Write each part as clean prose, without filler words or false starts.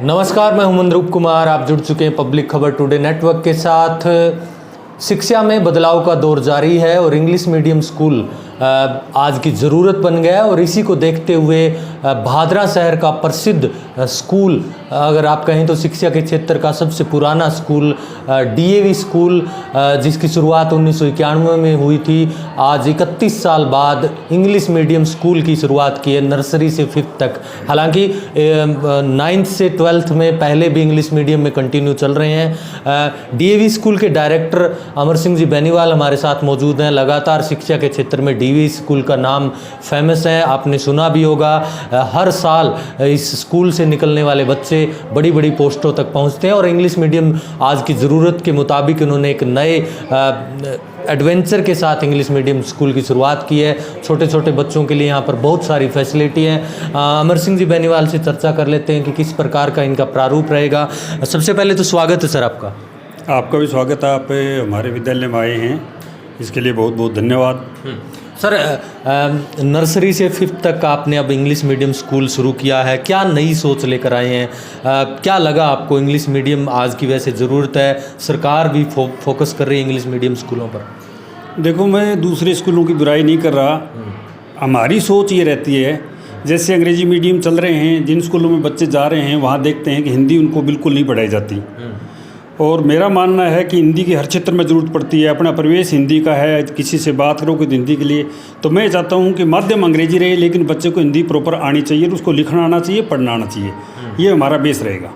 नमस्कार, मैं हूं मनरूप कुमार। आप जुड़ चुके हैं पब्लिक खबर टुडे नेटवर्क के साथ। शिक्षा में बदलाव का दौर जारी है और इंग्लिश मीडियम स्कूल आज की ज़रूरत बन गया है और इसी को देखते हुए भादरा शहर का प्रसिद्ध स्कूल, अगर आप कहें तो शिक्षा के क्षेत्र का सबसे पुराना स्कूल डीएवी स्कूल, जिसकी शुरुआत 1991 में हुई थी, आज 31 साल बाद इंग्लिश मीडियम स्कूल की शुरुआत की है, नर्सरी से 5th तक। हालांकि 9th से 12th में पहले भी इंग्लिश मीडियम में कंटिन्यू चल रहे हैं। डीएवी स्कूल के डायरेक्टर अमर सिंह जी बेनीवाल हमारे साथ मौजूद हैं। लगातार शिक्षा के क्षेत्र में डीएवी स्कूल का नाम फेमस है, आपने सुना भी होगा। हर साल इस स्कूल से निकलने वाले बच्चे बड़ी बड़ी पोस्टों तक पहुंचते हैं और इंग्लिश मीडियम आज की ज़रूरत के मुताबिक उन्होंने एक नए एडवेंचर के साथ इंग्लिश मीडियम स्कूल की शुरुआत की है। छोटे छोटे बच्चों के लिए यहाँ पर बहुत सारी फैसिलिटी हैं। अमर सिंह जी बेनीवाल से चर्चा कर लेते हैं कि किस प्रकार का इनका प्रारूप रहेगा। सबसे पहले तो स्वागत है सर आपका। आपका भी स्वागत है। आप हमारे विद्यालय में आए हैं, इसके लिए बहुत बहुत धन्यवाद। सर, नर्सरी से 5th तक आपने अब इंग्लिश मीडियम स्कूल शुरू किया है, क्या नई सोच लेकर आए हैं? क्या लगा आपको? इंग्लिश मीडियम आज की वैसे ज़रूरत है, सरकार भी फोकस कर रही है इंग्लिश मीडियम स्कूलों पर। देखो, मैं दूसरे स्कूलों की बुराई नहीं कर रहा। हमारी सोच ये रहती है, जैसे अंग्रेजी मीडियम चल रहे हैं, जिन स्कूलों में बच्चे जा रहे हैं वहाँ देखते हैं कि हिंदी उनको बिल्कुल नहीं पढ़ाई जाती। और मेरा मानना है कि हिंदी की हर क्षेत्र में ज़रूरत पड़ती है। अपना परिवेश हिंदी का है, किसी से बात करो कि हिंदी के लिए, तो मैं चाहता हूँ कि माध्यम अंग्रेजी रहे लेकिन बच्चे को हिंदी प्रॉपर आनी चाहिए, उसको लिखना आना चाहिए, पढ़ना आना चाहिए। ये हमारा बेस रहेगा।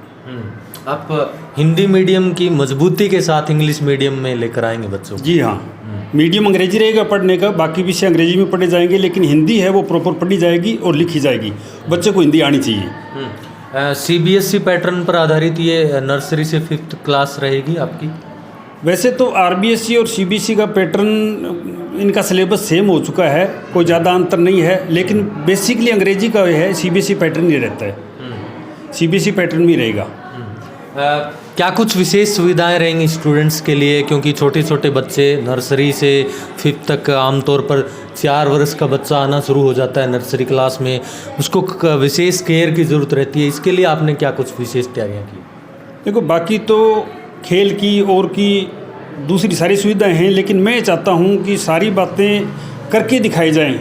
आप हिंदी मीडियम की मजबूती के साथ इंग्लिश मीडियम में लेकर आएंगे बच्चों को? जी हाँ, मीडियम अंग्रेजी रहेगा पढ़ने का, बाकी विषय अंग्रेजी में पढ़े जाएंगे, लेकिन हिंदी है वो प्रॉपर पढ़ी जाएगी और लिखी जाएगी। बच्चे को हिंदी आनी चाहिए। सीबीएसई पैटर्न पर आधारित ये नर्सरी से 5th क्लास रहेगी आपकी? वैसे तो आरबीएसई और सीबीएसई का पैटर्न, इनका सिलेबस सेम हो चुका है, कोई ज़्यादा अंतर नहीं है, लेकिन बेसिकली अंग्रेजी का है, सीबीएसई पैटर्न ही रहता है। सीबीएसई पैटर्न भी रहेगा। क्या कुछ विशेष सुविधाएं रहेंगी स्टूडेंट्स के लिए? क्योंकि छोटे छोटे बच्चे नर्सरी से 5th तक, आमतौर पर 4 वर्ष का बच्चा आना शुरू हो जाता है नर्सरी क्लास में, उसको विशेष केयर की ज़रूरत रहती है। इसके लिए आपने क्या कुछ विशेष तैयारियां की? देखो, बाकी तो खेल की और की दूसरी सारी सुविधाएं हैं, लेकिन मैं चाहता हूं कि सारी बातें करके दिखाई जाएं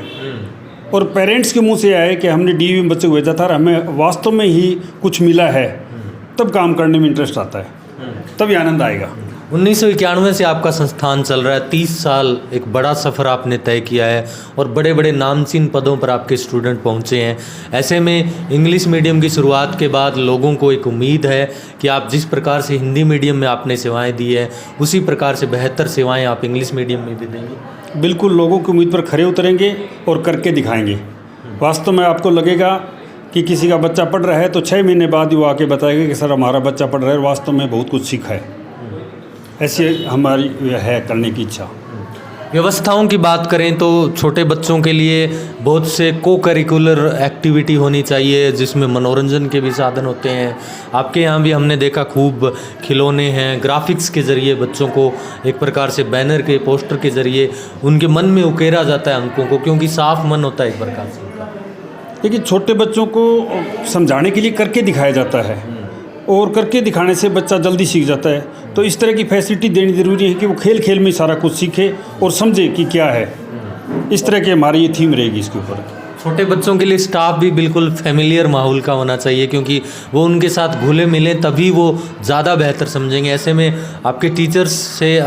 और पेरेंट्स के मुंह से आए कि हमने डीवी में बच्चे को भेजा था और हमें वास्तव में ही कुछ मिला है, तब काम करने में इंटरेस्ट आता है, तभी आनंद आएगा। 1991 से आपका संस्थान चल रहा है, 30 साल एक बड़ा सफ़र आपने तय किया है और बड़े बड़े नामचीन पदों पर आपके स्टूडेंट पहुंचे हैं। ऐसे में इंग्लिश मीडियम की शुरुआत के बाद लोगों को एक उम्मीद है कि आप जिस प्रकार से हिंदी मीडियम में आपने सेवाएं दी है, उसी प्रकार से बेहतर सेवाएं आप इंग्लिश मीडियम में भी देंगे। बिल्कुल, लोगों की उम्मीद पर खरे उतरेंगे और करके दिखाएंगे। वास्तव में आपको लगेगा कि किसी का बच्चा पढ़ रहा है तो 6 महीने बाद ही वो आके बताएगा कि सर हमारा बच्चा पढ़ रहा है और वास्तव में बहुत कुछ सीखा है। ऐसी हमारी है करने की इच्छा। व्यवस्थाओं की बात करें तो छोटे बच्चों के लिए बहुत से को करिकुलर एक्टिविटी होनी चाहिए, जिसमें मनोरंजन के भी साधन होते हैं। आपके यहाँ भी हमने देखा खूब खिलौने हैं, ग्राफिक्स के ज़रिए बच्चों को एक प्रकार से बैनर के, पोस्टर के ज़रिए उनके मन में उकेरा जाता है अंकों को, क्योंकि साफ मन होता है एक प्रकार से। देखिए, छोटे बच्चों को समझाने के लिए करके दिखाया जाता है और करके दिखाने से बच्चा जल्दी सीख जाता है। तो इस तरह की फैसिलिटी देनी ज़रूरी है कि वो खेल खेल में सारा कुछ सीखे और समझे कि क्या है। इस तरह की हमारी ये थीम रहेगी इसके ऊपर। छोटे बच्चों के लिए स्टाफ भी बिल्कुल फैमिलियर माहौल का होना चाहिए, क्योंकि वो उनके साथ घुले मिले तभी वो ज़्यादा बेहतर समझेंगे। ऐसे में आपके टीचर्स से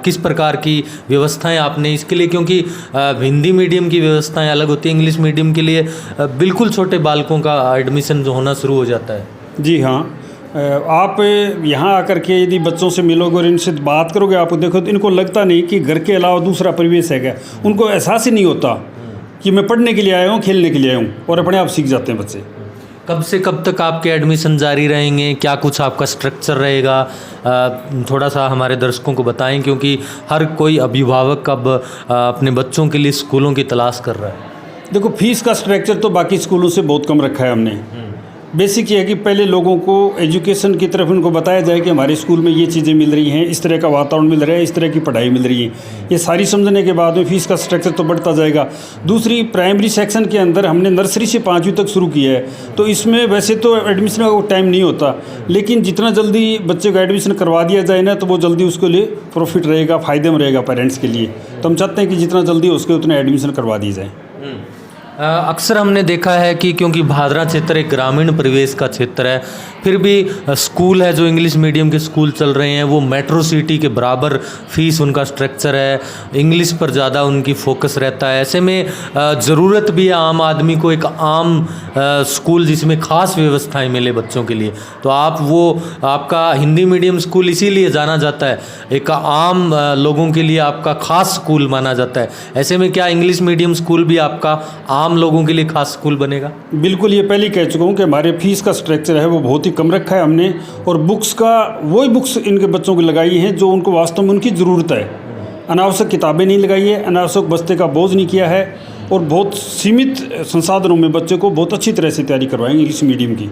किस प्रकार की व्यवस्थाएं आपने इसके लिए, क्योंकि हिंदी मीडियम की व्यवस्थाएं अलग होती हैं, इंग्लिश मीडियम के लिए बिल्कुल छोटे बालकों का एडमिशन जो होना शुरू हो जाता है। जी हाँ, आप यहाँ आकर के यदि बच्चों से मिलोगे और इनसे बात करोगे, आप देखो तो इनको लगता नहीं कि घर के अलावा दूसरा परिवेश है क्या। उनको एहसास ही नहीं होता कि मैं पढ़ने के लिए आया हूँ, खेलने के लिए आया हूँ, और अपने आप सीख जाते हैं बच्चे। कब से कब तक आपके एडमिशन जारी रहेंगे? क्या कुछ आपका स्ट्रक्चर रहेगा? थोड़ा सा हमारे दर्शकों को बताएं, क्योंकि हर कोई अभिभावक अब अपने बच्चों के लिए स्कूलों की तलाश कर रहा है। देखो, फीस का स्ट्रक्चर तो बाकी स्कूलों से बहुत कम रखा है हमने। बेसिक ये है कि पहले लोगों को एजुकेशन की तरफ उनको बताया जाए कि हमारे स्कूल में ये चीज़ें मिल रही हैं, इस तरह का वातावरण मिल रहा है, इस तरह की पढ़ाई मिल रही है। ये सारी समझने के बाद में फ़ीस का स्ट्रक्चर तो बढ़ता जाएगा। दूसरी, प्राइमरी सेक्शन के अंदर हमने नर्सरी से 5वीं तक शुरू किया है, तो इसमें वैसे तो एडमिशन का टाइम नहीं होता, लेकिन जितना जल्दी बच्चे को एडमिशन करवा दिया जाए ना, तो वो जल्दी उसके लिए प्रॉफिट रहेगा, फ़ायदे में रहेगा पेरेंट्स के लिए। तो हम चाहते हैं कि जितना जल्दी हो सके उतना एडमिशन करवा दी जाए। अक्सर हमने देखा है कि क्योंकि भादरा क्षेत्र एक ग्रामीण परिवेश का क्षेत्र है, फिर भी स्कूल है जो इंग्लिश मीडियम के स्कूल चल रहे हैं वो मेट्रो सिटी के बराबर फीस उनका स्ट्रक्चर है, इंग्लिश पर ज़्यादा उनकी फोकस रहता है। ऐसे में ज़रूरत भी है आम आदमी को एक आम स्कूल जिसमें ख़ास व्यवस्थाएं मिले बच्चों के लिए। तो आपका हिंदी मीडियम स्कूल इसीलिए जाना जाता है, एक आम लोगों के लिए आपका ख़ास स्कूल माना जाता है। ऐसे में क्या इंग्लिश मीडियम स्कूल भी आपका आम लोगों के लिए खास स्कूल बनेगा? बिल्कुल, ये पहले ही कह चुका हूँ कि हमारे फीस का स्ट्रक्चर है वो बहुत ही कम रखा है हमने, और बुक्स का वही बुक्स इनके बच्चों को लगाई हैं जो उनको वास्तव में उनकी ज़रूरत है। अनावश्यक किताबें नहीं लगाई है, अनावश्यक बस्ते का बोझ नहीं किया है, और बहुत सीमित संसाधनों में बच्चों को बहुत अच्छी तरह से तैयारी करवाएंगे इंग्लिश मीडियम की।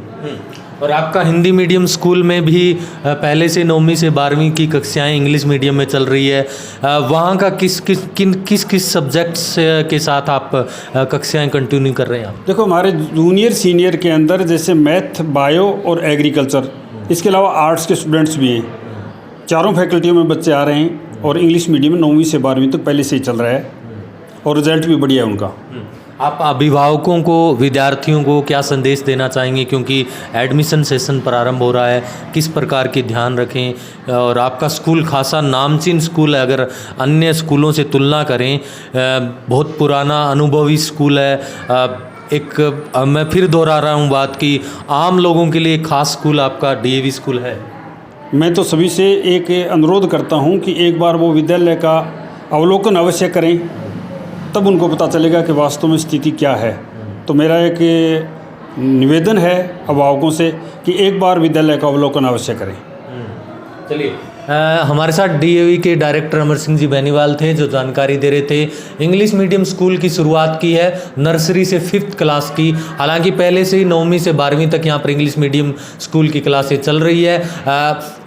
और आपका हिंदी मीडियम स्कूल में भी पहले से 9वीं से 12वीं की कक्षाएं इंग्लिश मीडियम में चल रही है, वहाँ का किस सब्जेक्ट्स के साथ आप कक्षाएं कंटिन्यू कर रहे हैं आप? देखो, हमारे जूनियर सीनियर के अंदर जैसे मैथ, बायो और एग्रीकल्चर, इसके अलावा आर्ट्स के स्टूडेंट्स भी हैं। चारों फैकल्टियों में बच्चे आ रहे हैं, और इंग्लिश मीडियम 9वीं से 12वीं तक पहले से ही चल रहा है, और रिजल्ट भी बढ़िया है उनका। आप अभिभावकों को, विद्यार्थियों को क्या संदेश देना चाहेंगे, क्योंकि एडमिशन सेशन प्रारंभ हो रहा है, किस प्रकार की ध्यान रखें? और आपका स्कूल खासा नामचीन स्कूल है, अगर अन्य स्कूलों से तुलना करें, बहुत पुराना अनुभवी स्कूल है। मैं फिर दोहरा रहा हूँ बात कि आम लोगों के लिए खास स्कूल आपका डीएवी स्कूल है। मैं तो सभी से एक अनुरोध करता हूँ कि एक बार वो विद्यालय का अवलोकन अवश्य करें, तब उनको पता चलेगा कि वास्तव में स्थिति क्या है। तो मेरा एक निवेदन है अभिभावकों से कि एक बार विद्यालय का अवलोकन अवश्य करें। चलिए, हमारे साथ डीएवी के डायरेक्टर अमर सिंह जी बेनीवाल थे जो जानकारी दे रहे थे। इंग्लिश मीडियम स्कूल की शुरुआत की है नर्सरी से 5th क्लास की, हालांकि पहले से ही 9वीं से 12वीं तक यहाँ पर इंग्लिश मीडियम स्कूल की क्लासें चल रही है।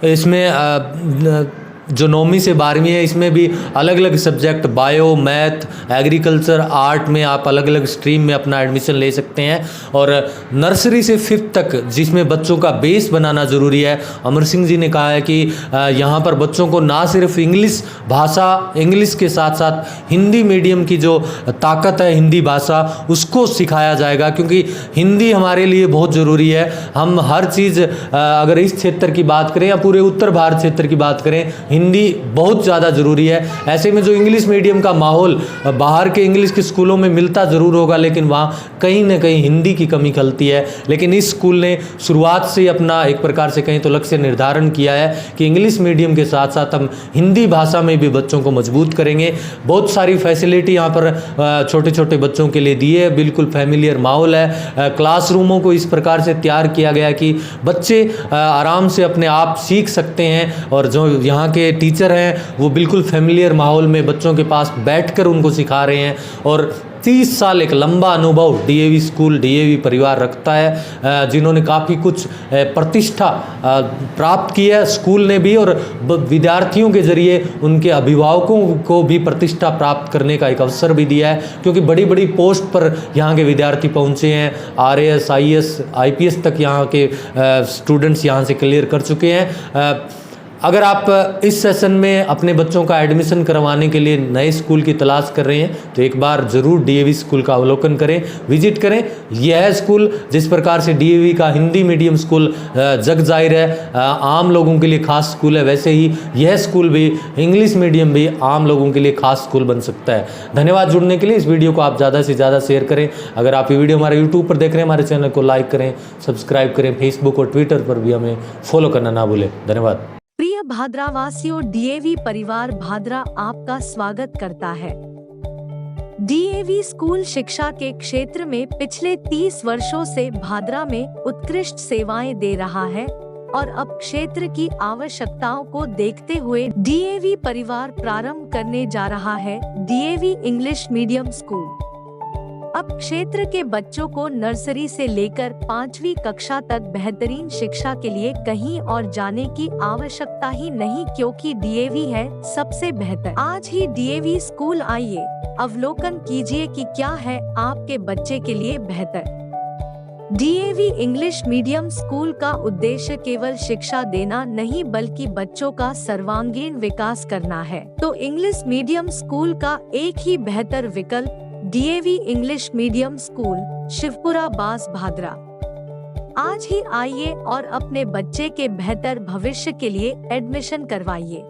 इसमें जो 9वीं से 12वीं है इसमें भी अलग अलग subject, bio, math, agriculture, art में आप अलग अलग स्ट्रीम में अपना एडमिशन ले सकते हैं। और नर्सरी से 5th तक जिसमें बच्चों का बेस बनाना ज़रूरी है, अमर सिंह जी ने कहा है कि यहाँ पर बच्चों को ना सिर्फ इंग्लिश भाषा, इंग्लिश के साथ साथ हिंदी मीडियम की जो ताकत है हिंदी भाषा, उसको सिखाया जाएगा, क्योंकि हिंदी हमारे लिए बहुत ज़रूरी है। हम हर चीज़ अगर इस क्षेत्र की बात करें या पूरे उत्तर भारत क्षेत्र की बात करें, हिंदी बहुत ज़्यादा ज़रूरी है। ऐसे में जो इंग्लिश मीडियम का माहौल बाहर के इंग्लिश के स्कूलों में मिलता ज़रूर होगा, लेकिन वहाँ कहीं ना कहीं हिंदी की कमी खलती है। लेकिन इस स्कूल ने शुरुआत से ही अपना एक प्रकार से कहीं तो लक्ष्य निर्धारण किया है कि इंग्लिश मीडियम के साथ साथ हम हिंदी भाषा में भी बच्चों को मजबूत करेंगे। बहुत सारी फैसिलिटी यहाँ पर छोटे छोटे बच्चों के लिए दी है, बिल्कुल फैमिलियर माहौल है। क्लासरूमों को इस प्रकार से तैयार किया गया कि बच्चे आराम से अपने आप सीख सकते हैं, और जो यहाँ के टीचर हैं वो बिल्कुल फैमिलियर माहौल में बच्चों के पास बैठकर उनको सिखा रहे हैं। और 30 साल एक लंबा अनुभव डीएवी स्कूल, डीएवी परिवार रखता है, जिन्होंने काफ़ी कुछ प्रतिष्ठा प्राप्त की है स्कूल ने भी, और विद्यार्थियों के जरिए उनके अभिभावकों को भी प्रतिष्ठा प्राप्त करने का एक अवसर भी दिया है, क्योंकि बड़ी बड़ी पोस्ट पर यहाँ के विद्यार्थी पहुँचे हैं। आरएएस, आईएएस, आईपीएस तक यहाँ के स्टूडेंट्स यहाँ से क्लियर कर चुके हैं। अगर आप इस सेशन में अपने बच्चों का एडमिशन करवाने के लिए नए स्कूल की तलाश कर रहे हैं तो एक बार ज़रूर डीएवी स्कूल का अवलोकन करें, विजिट करें। यह स्कूल जिस प्रकार से डीएवी का हिंदी मीडियम स्कूल जग जाहिर है आम लोगों के लिए खास स्कूल है, वैसे ही यह स्कूल भी इंग्लिश मीडियम भी आम लोगों के लिए खास स्कूल बन सकता है। धन्यवाद जुड़ने के लिए। इस वीडियो को आप ज़्यादा से ज़्यादा शेयर करें। अगर आप ये वीडियो हमारे यूट्यूब पर देख रहे हैं, हमारे चैनल को लाइक करें, सब्सक्राइब करें। फेसबुक और ट्विटर पर भी हमें फॉलो करना ना भूलें। धन्यवाद। प्रिय भादरावासियों, डीएवी परिवार भादरा आपका स्वागत करता है। डीएवी स्कूल शिक्षा के क्षेत्र में पिछले 30 वर्षों से भादरा में उत्कृष्ट सेवाएं दे रहा है, और अब क्षेत्र की आवश्यकताओं को देखते हुए डीएवी परिवार प्रारंभ करने जा रहा है डीएवी इंग्लिश मीडियम स्कूल। अब क्षेत्र के बच्चों को नर्सरी से लेकर 5वीं कक्षा तक बेहतरीन शिक्षा के लिए कहीं और जाने की आवश्यकता ही नहीं, क्योंकि डीएवी है सबसे बेहतर। आज ही डीएवी स्कूल आइए, अवलोकन कीजिए कि क्या है आपके बच्चे के लिए बेहतर। डीएवी इंग्लिश मीडियम स्कूल का उद्देश्य केवल शिक्षा देना नहीं बल्कि बच्चों का सर्वांगीण विकास करना है। तो इंग्लिश मीडियम स्कूल का एक ही बेहतर विकल्प DAV English medium school, Shivpura बास भादरा। आज ही आइए और अपने बच्चे के बेहतर भविष्य के लिए एडमिशन करवाइए।